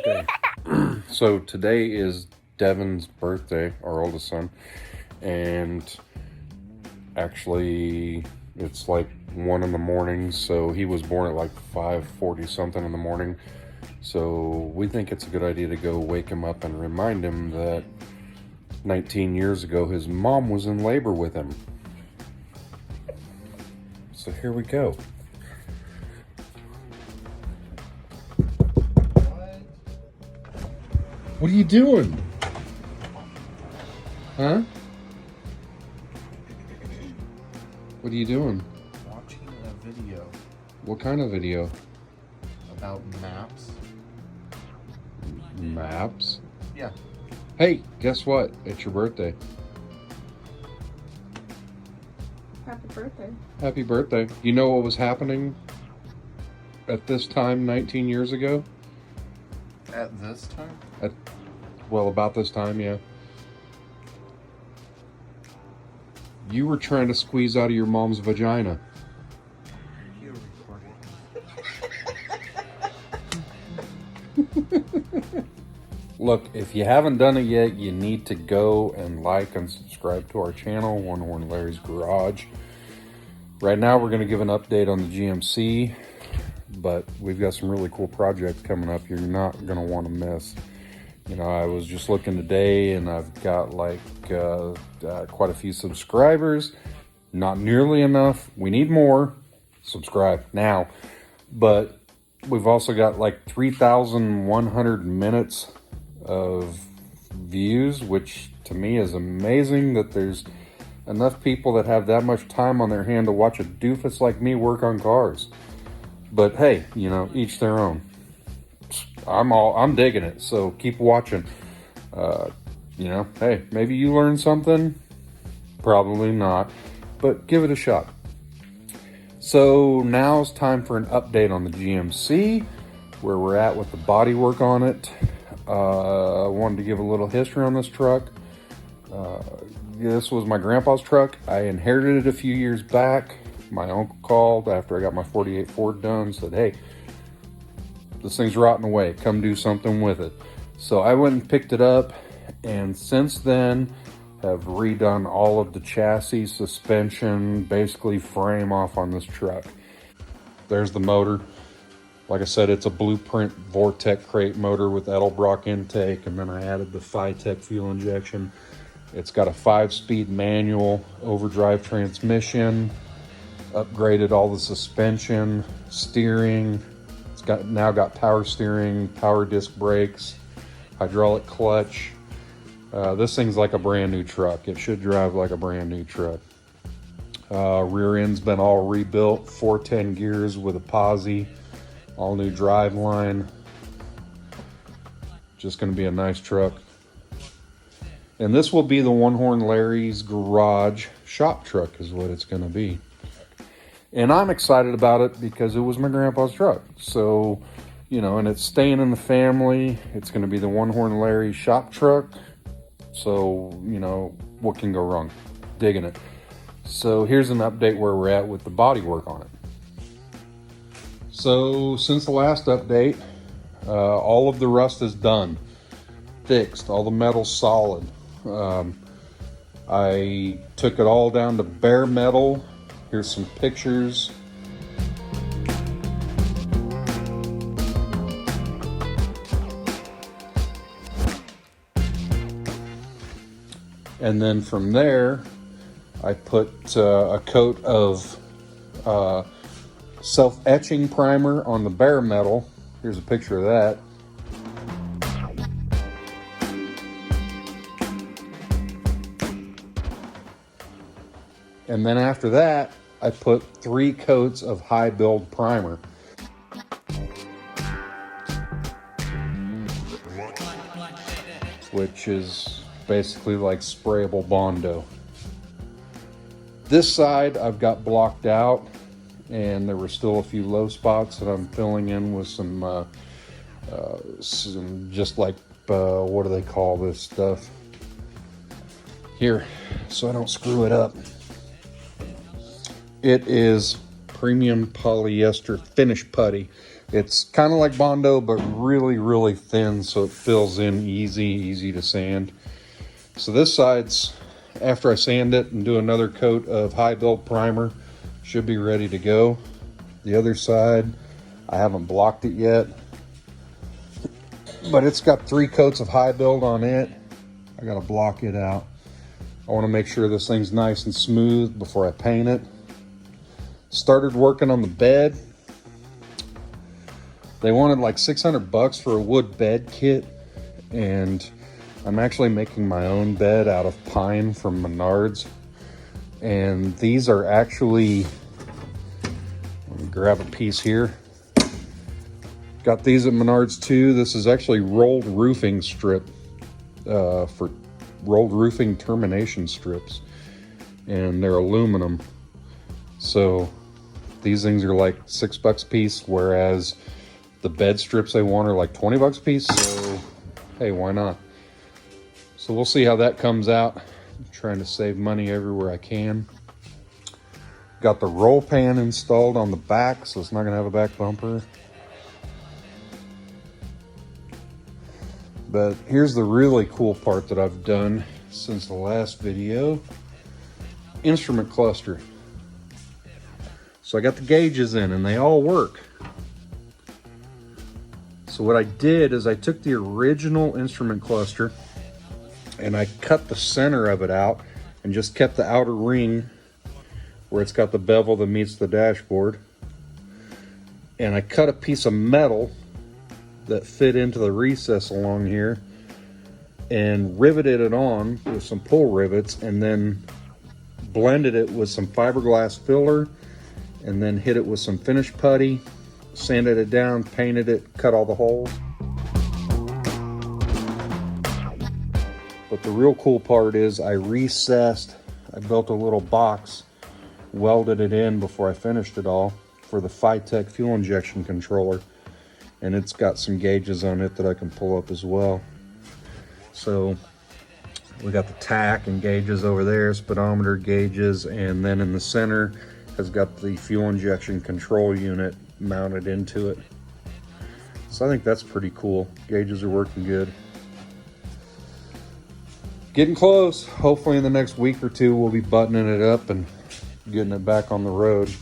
Okay. So today is Devin's birthday, our oldest son, and actually it's like 1 in the morning, so he was born at like 5:40 something in the morning. So we think it's a good idea to go wake him up and remind him that 19 years ago his mom was in labor with him. So here we go. What are you doing? Huh? What are you doing? Watching a video. What kind of video? About maps. Maps? Yeah. Hey, guess what? It's your birthday. Happy birthday. Happy birthday. You know what was happening at this time 19 years ago? At this time? Well, about this time, yeah. You were trying to squeeze out of your mom's vagina. You're recording. Look, if you haven't done it yet, you need to go and like and subscribe to our channel, One Horn Larry's Garage. Right now, we're going to give an update on the GMC, but we've got some really cool projects coming up you're not going to want to miss. You know, I was just looking today, and I've got like quite a few subscribers. Not nearly enough. We need more. Subscribe now. But we've also got like 3,100 minutes of views, which to me is amazing that there's enough people that have that much time on their hand to watch a doofus like me work on cars. But hey, you know, each their own. I'm digging it, so keep watching. You know, hey, maybe you learned something. Probably not, but give it a shot. So now it's time for an update on the GMC, where we're at with the bodywork on it. I wanted to give a little history on this truck. This was my grandpa's truck. I inherited it a few years back. My uncle called after I got my 48 Ford done, said, hey, this thing's rotting away, come do something with it. So I went and picked it up, and since then have redone all of the chassis, suspension, basically frame off on this truck. There's the motor. Like I said, it's a Blueprint Vortec crate motor with Edelbrock intake, and then I added the Phytec fuel injection. It's got a 5-speed manual overdrive transmission, upgraded all the suspension, steering. It's now got power steering, power disc brakes, hydraulic clutch. This thing's like a brand new truck. It should drive like a brand new truck. Rear end's been all rebuilt, 410 gears with a posi, all new drive line. Just going to be a nice truck. And this will be the One Horn Larry's Garage shop truck is what it's going to be. And I'm excited about it because it was my grandpa's truck. So, you know, and it's staying in the family. It's going to be the One Horn Larry shop truck. So, you know, what can go wrong? Digging it. So here's an update where we're at with the bodywork on it. So since the last update, all of the rust is done. Fixed. All the metal's solid. I took it all down to bare metal. Here's some pictures. And then from there, I put a coat of self-etching primer on the bare metal. Here's a picture of that. And then after that, I put 3 coats of high build primer. Which is basically like sprayable Bondo. This side I've got blocked out, and there were still a few low spots that I'm filling in with some just like, what do they call this stuff? Here, so I don't screw it up. It is premium polyester finish putty. It's kind of like Bondo, but really, really thin, so it fills in easy to sand. So this side's, after I sand it and do another coat of high build primer, should be ready to go. The other side, I haven't blocked it yet, but it's got 3 coats of high build on it. I gotta block it out. I wanna make sure this thing's nice and smooth before I paint it. Started working on the bed. They wanted like 600 bucks for a wood bed kit, and I'm actually making my own bed out of pine from Menards. And these are actually, let me grab a piece here. Got these at Menards too. This is actually rolled roofing strip for rolled roofing termination strips, and they're aluminum. So these things are like $6 a piece, whereas the bed strips they want are like 20 bucks a piece. So hey, why not? So we'll see how that comes out. I'm trying to save money everywhere I can. Got the roll pan installed on the back, so it's not gonna have a back bumper. But here's the really cool part that I've done since the last video. Instrument cluster. So I got the gauges in and they all work. So what I did is I took the original instrument cluster and I cut the center of it out and just kept the outer ring where it's got the bevel that meets the dashboard. And I cut a piece of metal that fit into the recess along here and riveted it on with some pull rivets, and then blended it with some fiberglass filler, and then hit it with some finish putty, sanded it down, painted it, cut all the holes. But the real cool part is I built a little box, welded it in before I finished it all for the Phytech fuel injection controller. And it's got some gauges on it that I can pull up as well. So we got the tack and gauges over there, speedometer gauges, and then in the center has got the fuel injection control unit mounted into it. So I think that's pretty cool. Gauges are working good. Getting close. Hopefully in the next week or two we'll be buttoning it up and getting it back on the road.